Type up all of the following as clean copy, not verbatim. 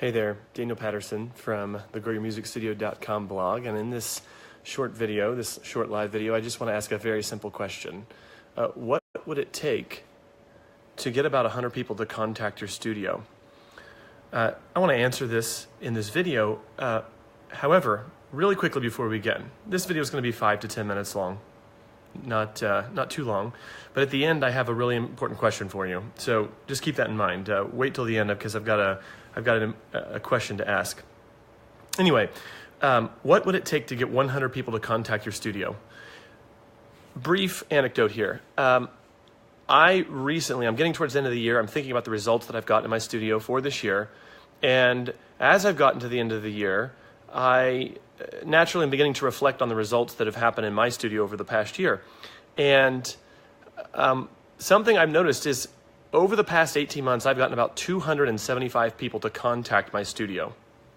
Hey there, Daniel Patterson from the GrowYourMusicStudio.com blog, and in this short live video, I just want to ask a very simple question. What would it take to get about 100 people to contact your studio? I want to answer this in this video. However, really quickly before we begin, this video is going to be 5 to 10 minutes long, not too long, but at the end I have a really important question for you. So just keep that in mind. Wait till the end because I've got a question to ask. Anyway, what would it take to get 100 people to contact your studio? Brief anecdote here. I'm getting towards the end of the year. I'm thinking about the results that I've gotten in my studio for this year. And as I've gotten to the end of the year, I naturally am beginning to reflect on the results that have happened in my studio over the past year. And something I've noticed is over the past 18 months, I've gotten about 275 people to contact my studio,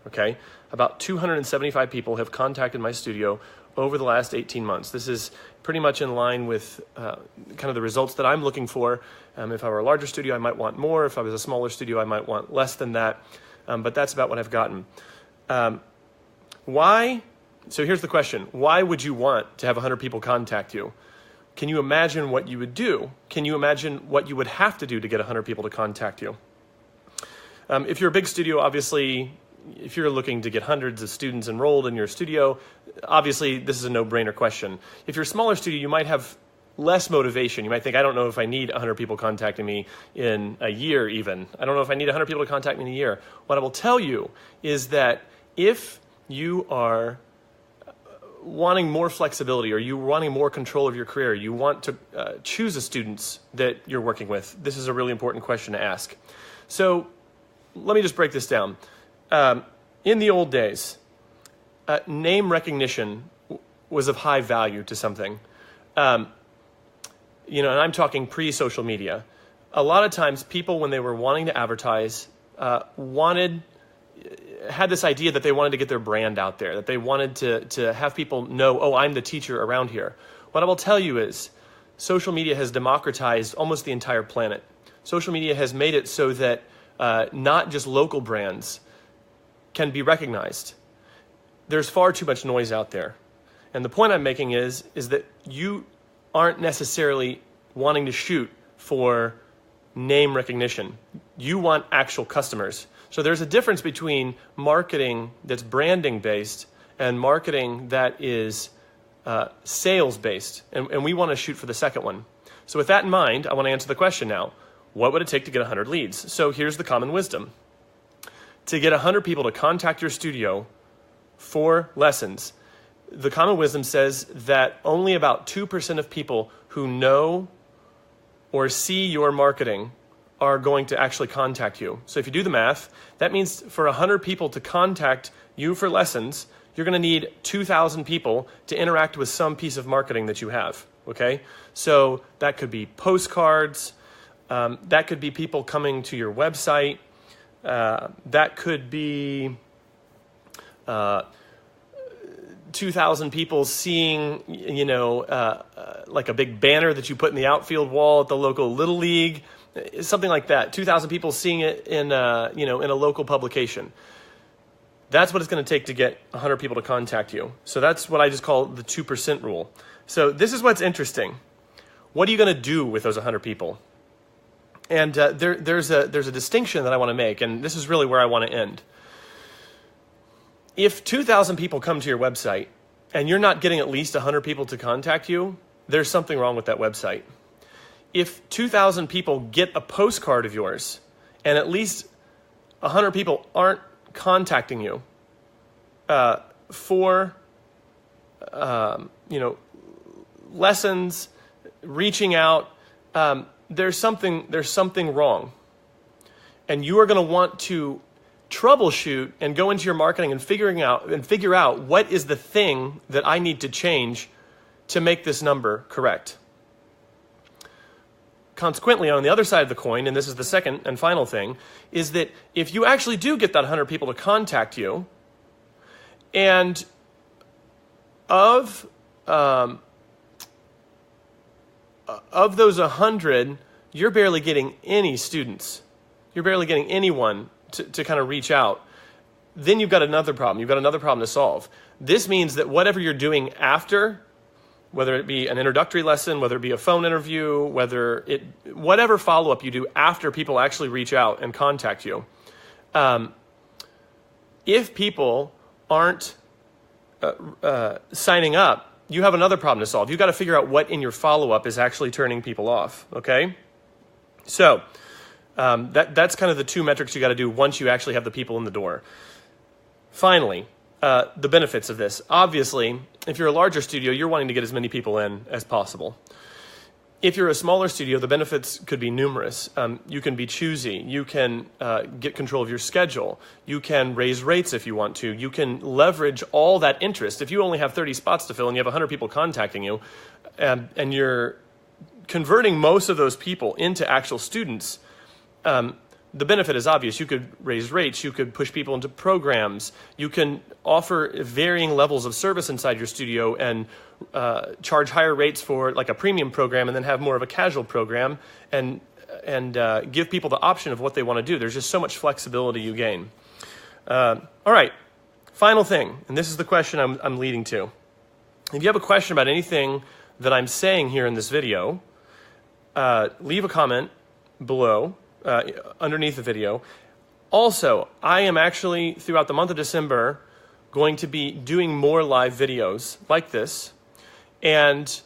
okay? About 275 people have contacted my studio over the last 18 months. This is pretty much in line with kind of the results that I'm looking for. If I were a larger studio, I might want more. If I was a smaller studio, I might want less than that. But that's about what I've gotten. Why? So here's the question. Why would you want to have 100 people contact you? Can you imagine what you would do? Can you imagine what you would have to do to get 100 people to contact you? If you're a big studio, obviously, if you're looking to get hundreds of students enrolled in your studio, obviously this is a no-brainer question. If you're a smaller studio, you might have less motivation. You might think, I don't know if I need 100 people contacting me in a year even. I don't know if I need 100 people to contact me in a year. What I will tell you is that if you are wanting more flexibility, or you wanting more control of your career, you want to choose the students that you're working with, this is a really important question to ask. So let me just break this down. In the old days, name recognition was of high value to something. And I'm talking pre-social media. A lot of times people, when they were wanting to advertise, had this idea that they wanted to get their brand out there, that they wanted to have people know, oh, I'm the teacher around here. What I will tell you is social media has democratized almost the entire planet. Social media has made it so that not just local brands can be recognized. There's far too much noise out there. And the point I'm making is that you aren't necessarily wanting to shoot for name recognition. You want actual customers. So there's a difference between marketing that's branding based and marketing that is sales based. And we want to shoot for the second one. So with that in mind, I want to answer the question now. What would it take to get 100 leads? So here's the common wisdom. To get 100 people to contact your studio for lessons, the common wisdom says that only about 2% of people who know or see your marketing are going to actually contact you. So if you do the math, that means for 100 people to contact you for lessons, you're going to need 2,000 people to interact with some piece of marketing that you have, okay? So that could be postcards, that could be people coming to your website, that could be 2,000 people seeing, like a big banner that you put in the outfield wall at the local Little League, something like that. 2,000 people seeing it in a local publication. That's what it's going to take to get 100 people to contact you. So that's what I just call the 2% rule. So this is what's interesting. What are you going to do with those 100 people? And there's a distinction that I want to make, and this is really where I want to end. If 2,000 people come to your website and you're not getting at least 100 people to contact you, there's something wrong with that website. If 2,000 people get a postcard of yours and at least 100 people aren't contacting you for lessons, reaching out, there's something wrong. And you are going to want to troubleshoot and go into your marketing and figure out what is the thing that I need to change to make this number correct. Consequently, on the other side of the coin, and this is the second and final thing, is that if you actually do get that 100 people to contact you, and of those 100, you're barely getting any students. You're barely getting anyone to kind of reach out. then you've got another problem. You've got another problem to solve. This means that whatever you're doing after, whether it be an introductory lesson, whether it be a phone interview, whatever follow-up you do after people actually reach out and contact you, if people aren't signing up, you have another problem to solve. You've got to figure out what in your follow-up is actually turning people off, okay? So that's kind of the two metrics you got to do once you actually have the people in the door. Finally, the benefits of this. Obviously, if you're a larger studio, you're wanting to get as many people in as possible. If you're a smaller studio, the benefits could be numerous. You can be choosy. You can get control of your schedule. You can raise rates if you want to. You can leverage all that interest. If you only have 30 spots to fill and you have 100 people contacting you, and you're converting most of those people into actual students, the benefit is obvious. You could raise rates. You could push people into programs. You can offer varying levels of service inside your studio and charge higher rates for like a premium program and then have more of a casual program and give people the option of what they want to do. There's just so much flexibility you gain. All right, final thing, and this is the question I'm leading to. If you have a question about anything that I'm saying here in this video, leave a comment below. Underneath the video. Also, I am actually, throughout the month of December, going to be doing more live videos like this. And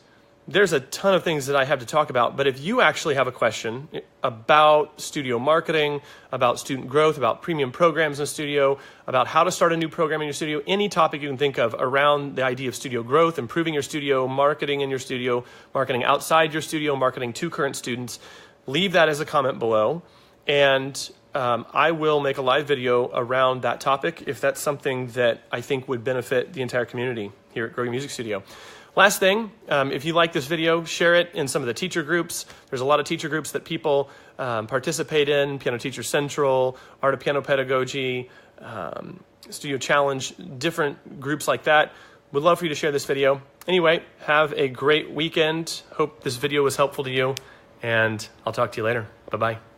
there's a ton of things that I have to talk about, but if you actually have a question about studio marketing, about student growth, about premium programs in a studio, about how to start a new program in your studio, any topic you can think of around the idea of studio growth, improving your studio, marketing in your studio, marketing outside your studio, marketing to current students, leave that as a comment below, and I will make a live video around that topic if that's something that I think would benefit the entire community here at Growing Music Studio. Last thing, if you like this video, share it in some of the teacher groups. There's a lot of teacher groups that people participate in, Piano Teacher Central, Art of Piano Pedagogy, Studio Challenge, different groups like that. Would love for you to share this video. Anyway, have a great weekend. Hope this video was helpful to you. And I'll talk to you later. Bye-bye.